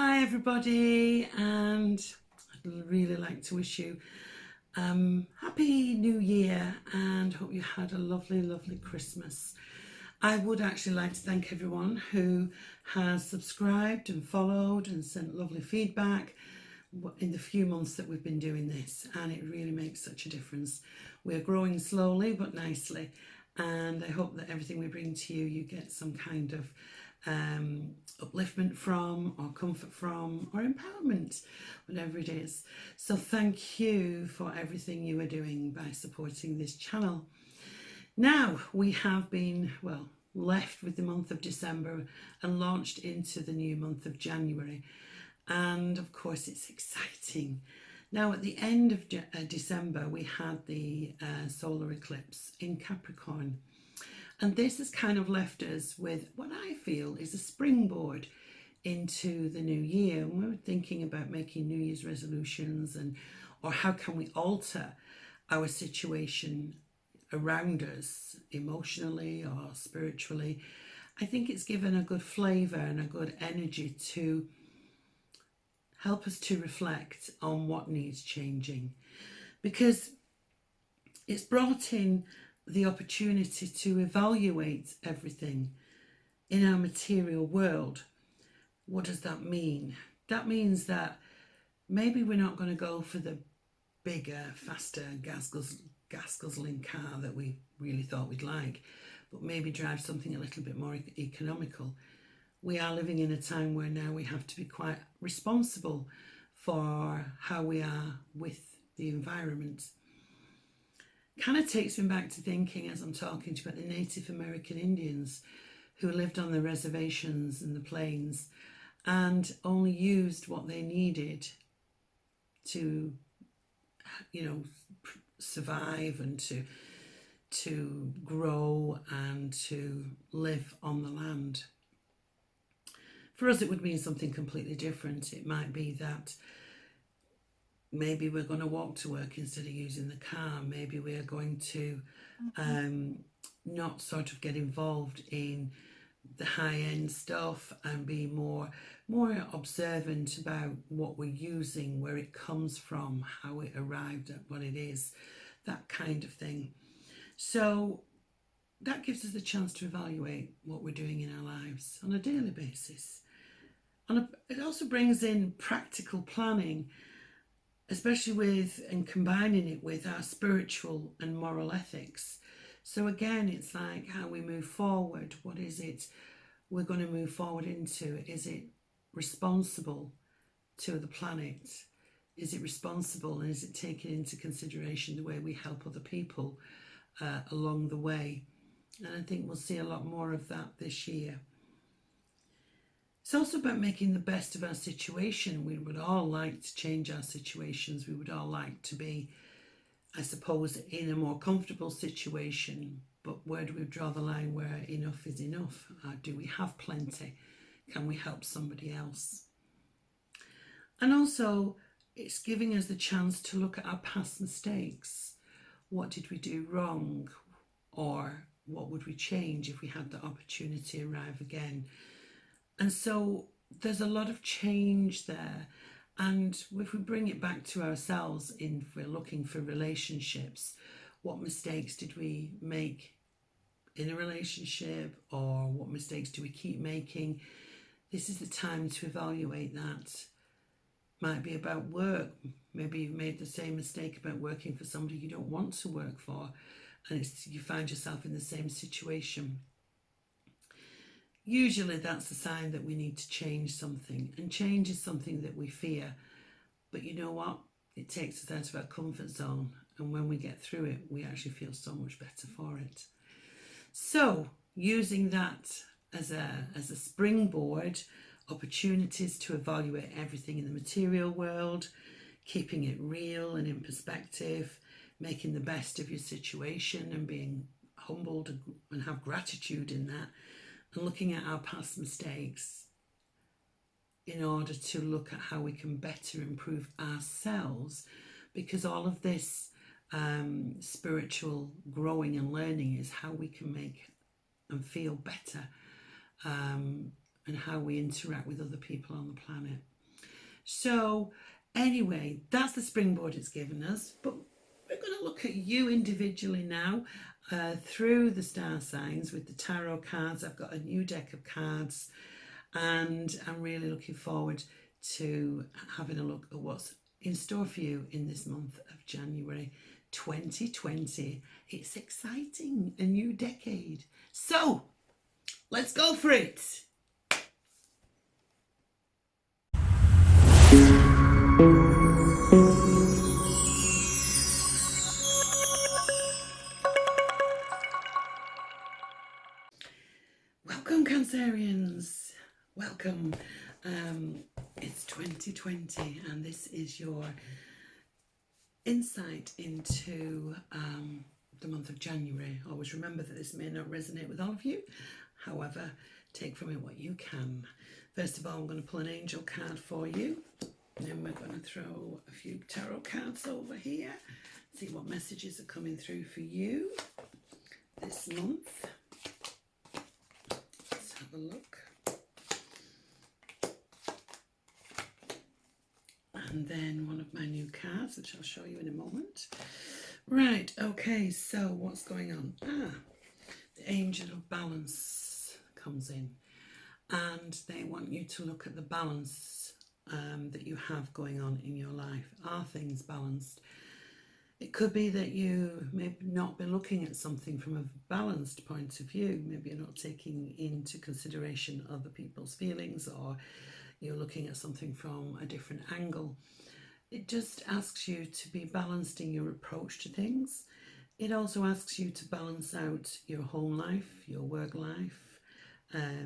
Hi everybody, and I'd really like to wish you happy new year and hope you had a lovely Christmas. I would actually like to thank everyone who has subscribed and followed and sent lovely feedback in the few months that we've been doing this, and it really makes such a difference. We're growing slowly but nicely, and I hope that everything we bring to you, you get some kind of upliftment from, or comfort from, or empowerment, whatever it is. So thank you for everything you are doing by supporting this channel. Now we have been, well, left with the month of December and launched into the new month of January. And of course it's exciting. Now at the end of December we had the solar eclipse in Capricorn. And this has kind of left us with what I feel is a springboard into the new year. And we're thinking about making New Year's resolutions or how can we alter our situation around us emotionally or spiritually. I think it's given a good flavour and a good energy to help us to reflect on what needs changing, because it's brought in the opportunity to evaluate everything in our material world. What does that mean? That means that maybe we're not going to go for the bigger, faster, gas guzzling car that we really thought we'd like, but maybe drive something a little bit more economical. We are living in a time where now we have to be quite responsible for how we are with the environment. Kind of takes me back to thinking, as I'm talking to you, about the Native American Indians who lived on the reservations and the plains and only used what they needed to, survive and to grow and to live on the land. For us, it would mean something completely different. It might be that maybe we're going to walk to work instead of using the car. Maybe we are going to not sort of get involved in the high-end stuff and be more observant about what we're using, where it comes from, how it arrived at what it is, that kind of thing. So that gives us the chance to evaluate what we're doing in our lives on a daily basis. And it also brings in practical planning, especially with and combining it with our spiritual and moral ethics. So again, it's like how we move forward. What is it we're going to move forward into? Is it responsible to the planet? Is it responsible, and is it taking into consideration the way we help other people along the way? And I think we'll see a lot more of that this year. It's also about making the best of our situation. We would all like to change our situations. We would all like to be, I suppose, in a more comfortable situation. But where do we draw the line where enough is enough? Do we have plenty? Can we help somebody else? And also, it's giving us the chance to look at our past mistakes. What did we do wrong? Or what would we change if we had the opportunity arrive again? And so there's a lot of change there. And if we bring it back to ourselves, if we're looking for relationships, what mistakes did we make in a relationship, or what mistakes do we keep making? This is the time to evaluate that. Might be about work. Maybe you've made the same mistake about working for somebody you don't want to work for, and you find yourself in the same situation. Usually that's a sign that we need to change something, and change is something that we fear. But you know what? It takes us out of our comfort zone, and when we get through it, we actually feel so much better for it. So using that as a springboard, opportunities to evaluate everything in the material world, keeping it real and in perspective, making the best of your situation and being humbled and have gratitude in that, and looking at our past mistakes in order to look at how we can better improve ourselves, because all of this spiritual growing and learning is how we can make and feel better, and how we interact with other people on the planet. So anyway, that's the springboard it's given us, but we're going to look at you individually now through the star signs with the tarot cards. I've got a new deck of cards, and I'm really looking forward to having a look at what's in store for you in this month of January 2020. It's exciting, a new decade. So let's go for it. Welcome, Cancerians. Welcome. It's 2020, and this is your insight into the month of January. Always remember that this may not resonate with all of you. However, take from it what you can. First of all, I'm going to pull an angel card for you. Then we're going to throw a few tarot cards over here. See what messages are coming through for you this month. Let's have a look. And then one of my new cards, which I'll show you in a moment. Right, okay, so what's going on? The Angel of Balance comes in, and they want you to look at the balance that you have going on in your life. Are things balanced? It could be that you may not be looking at something from a balanced point of view. Maybe you're not taking into consideration other people's feelings, or you're looking at something from a different angle. It just asks you to be balanced in your approach to things. It also asks you to balance out your home life, your work life,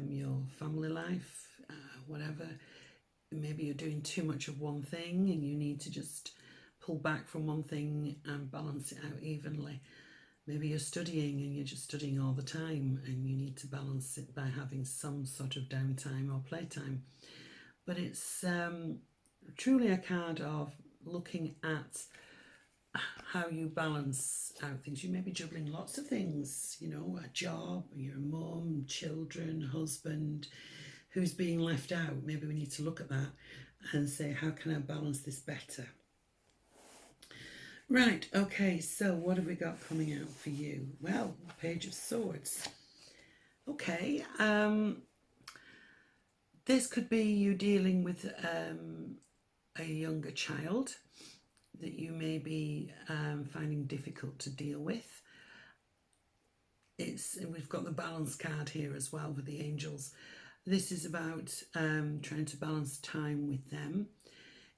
your family life, whatever. Maybe you're doing too much of one thing and you need to just pull back from one thing and balance it out evenly. Maybe you're studying and you're just studying all the time and you need to balance it by having some sort of downtime or playtime. But it's truly a card of looking at how you balance out things. You may be juggling lots of things, you know, a job, your mum, children, husband, who's being left out. Maybe we need to look at that and say, how can I balance this better? Right, okay, so what have we got coming out for you? Well, Page of Swords. Okay, this could be you dealing with a younger child that you may be finding difficult to deal with. We've got the balance card here as well with the angels. This is about trying to balance time with them.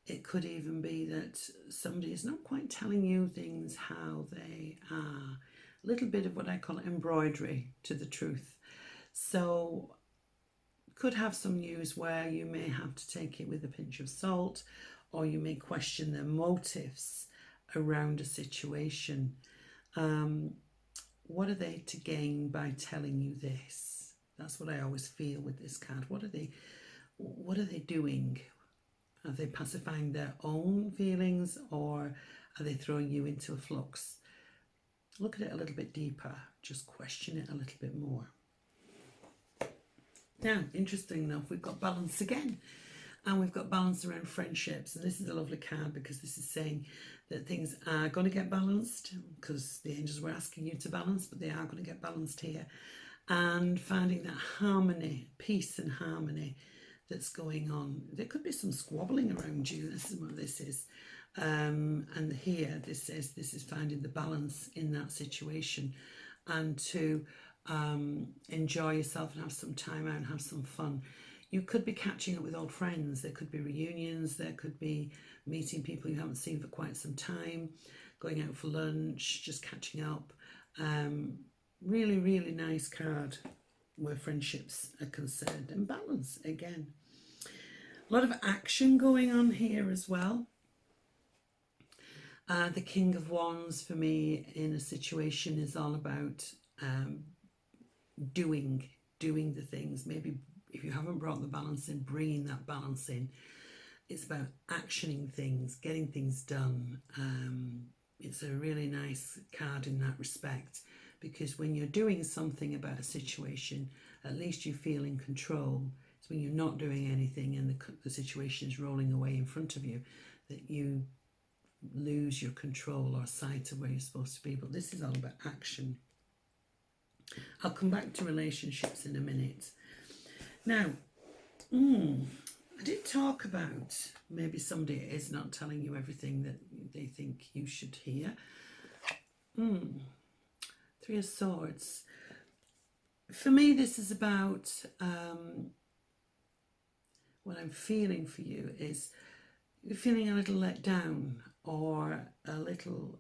It could even be that somebody is not quite telling you things how they are. A little bit of what I call embroidery to the truth. So could have some news where you may have to take it with a pinch of salt, or you may question their motives around a situation. What are they to gain by telling you this? That's what I always feel with this card. What are they doing? Are they pacifying their own feelings, or are they throwing you into a flux? Look at it a little bit deeper. Just question it a little bit more. Now, interesting enough, we've got balance again. And we've got balance around friendships. And this is a lovely card because this is saying that things are going to get balanced, because the angels were asking you to balance, but they are going to get balanced here. And finding that harmony, peace and harmony that's going on. There could be some squabbling around you. This is what this is. And here this says this is finding the balance in that situation, and to enjoy yourself and have some time out and have some fun. You could be catching up with old friends. There could be reunions. There could be meeting people you haven't seen for quite some time, going out for lunch, just catching up. Really, really nice card where friendships are concerned, and balance again. A lot of action going on here as well. The King of Wands for me in a situation is all about doing the things. Maybe if you haven't brought the balance in, bringing that balance in. It's about actioning things, getting things done. It's a really nice card in that respect, because when you're doing something about a situation, at least you feel in control. It's when you're not doing anything and the situation is rolling away in front of you, that you lose your control or sight of where you're supposed to be. But this is all about action. I'll come back to relationships in a minute. Now, I did talk about maybe somebody is not telling you everything that they think you should hear. Three of Swords. For me, this is about what I'm feeling for you is you're feeling a little let down or a little,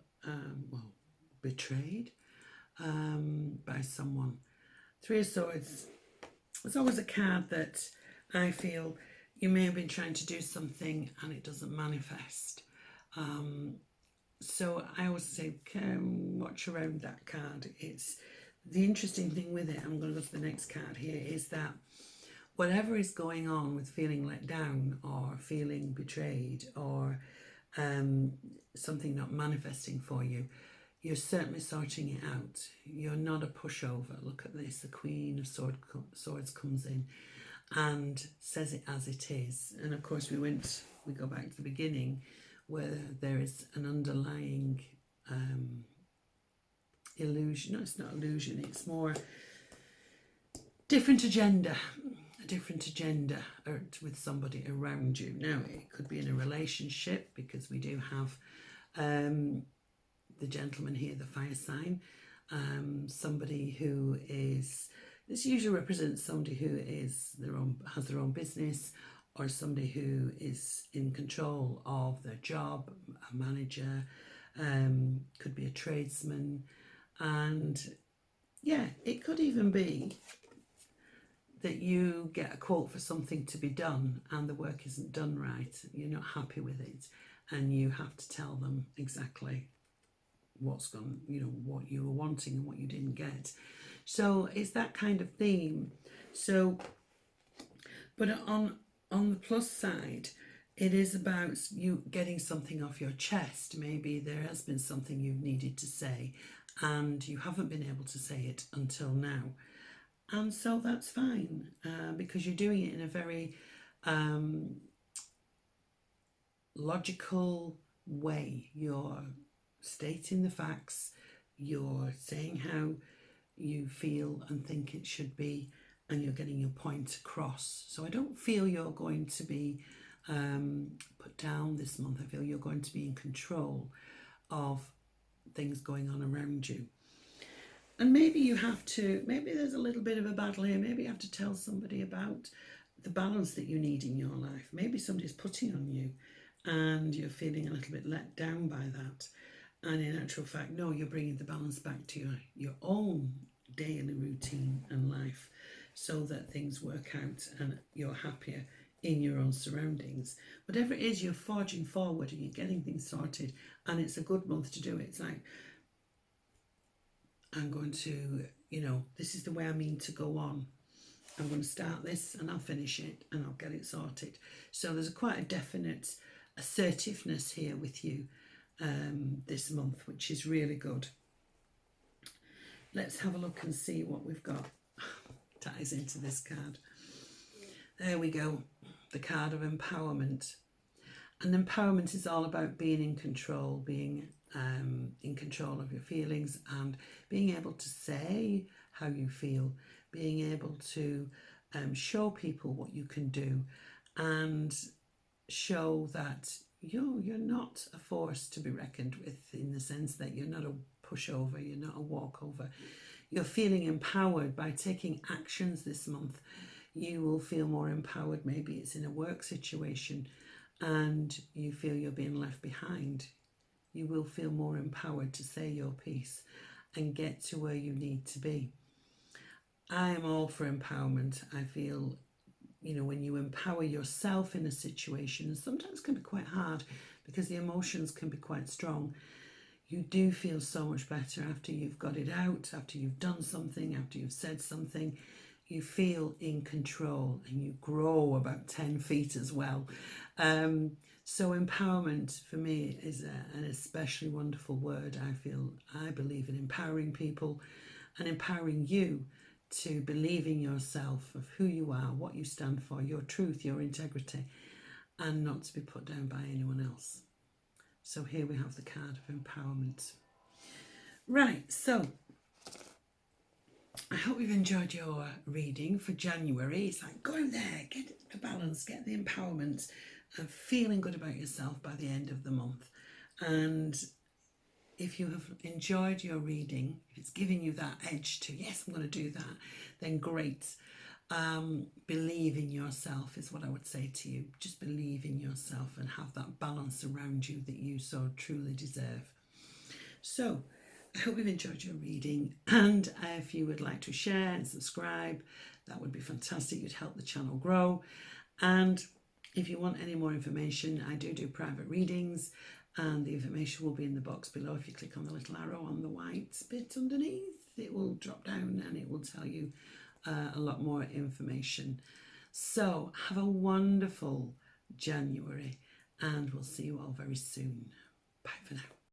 betrayed by someone. Three of Swords, it's always a card that I feel you may have been trying to do something and it doesn't manifest. So I always say, watch around that card. It's the interesting thing with it, I'm going to go to the next card here, is that whatever is going on with feeling let down or feeling betrayed or something not manifesting for you, you're certainly sorting it out. You're not a pushover. Look at this, the Queen of Swords comes in and says it as it is. And of course we go back to the beginning where there is an underlying illusion. No, it's not illusion, it's more different agenda, a different agenda with somebody around you. Now, it could be in a relationship, because we do have the gentleman here, the fire sign, somebody who is, this usually represents somebody who is has their own business, or somebody who is in control of their job, a manager, could be a tradesman. And yeah, it could even be that you get a quote for something to be done and the work isn't done right, you're not happy with it, and you have to tell them exactly what's gone, what you were wanting and what you didn't get. So it's that kind of theme. So, but on the plus side, it is about you getting something off your chest. Maybe there has been something you've needed to say and you haven't been able to say it until now. And so that's fine, because you're doing it in a very logical way. You're stating the facts, you're saying how you feel and think it should be, and you're getting your point across. So I don't feel you're going to be put down this month. I feel you're going to be in control of things going on around you. And maybe maybe there's a little bit of a battle here. Maybe you have to tell somebody about the balance that you need in your life. Maybe somebody's putting on you and you're feeling a little bit let down by that. And in actual fact, no, you're bringing the balance back to your own daily routine and life, so that things work out and you're happier in your own surroundings. Whatever it is, you're forging forward and you're getting things sorted, and it's a good month to do it. It's like, I'm going to, this is the way I mean to go on. I'm going to start this and I'll finish it and I'll get it sorted. So there's quite a definite assertiveness here with you this month, which is really good. Let's have a look and see what we've got. Ties into this card. There we go. The card of empowerment. And empowerment is all about being in control, being in control of your feelings and being able to say how you feel, being able to show people what you can do and show that you're not a force to be reckoned with, in the sense that you're not a pushover, you're not a walkover. You're feeling empowered by taking actions this month. You will feel more empowered. Maybe it's in a work situation and you feel you're being left behind. You will feel more empowered to say your piece and get to where you need to be. I am all for empowerment. I feel, when you empower yourself in a situation, and sometimes it can be quite hard because the emotions can be quite strong, you do feel so much better after you've got it out, after you've done something, after you've said something. You feel in control and you grow about 10 feet as well. So empowerment for me is an especially wonderful word. I believe in empowering people and empowering you to believe in yourself, of who you are, what you stand for, your truth, your integrity, and not to be put down by anyone else. So here we have the card of empowerment. Right, so I hope you've enjoyed your reading for January. It's like, go out there, get the balance, get the empowerment, and feeling good about yourself by the end of the month. And if you have enjoyed your reading, if it's giving you that edge to, yes, I'm going to do that, then great. Believe in yourself is what I would say to you. Just believe in yourself and have that balance around you that you so truly deserve. So I hope you've enjoyed your reading, and if you would like to share and subscribe, that would be fantastic. You'd help the channel grow. And if you want any more information, I do private readings, and the information will be in the box below. If you click on the little arrow on the white bit underneath, it will drop down and it will tell you a lot more information. So have a wonderful January, and we'll see you all very soon. Bye for now.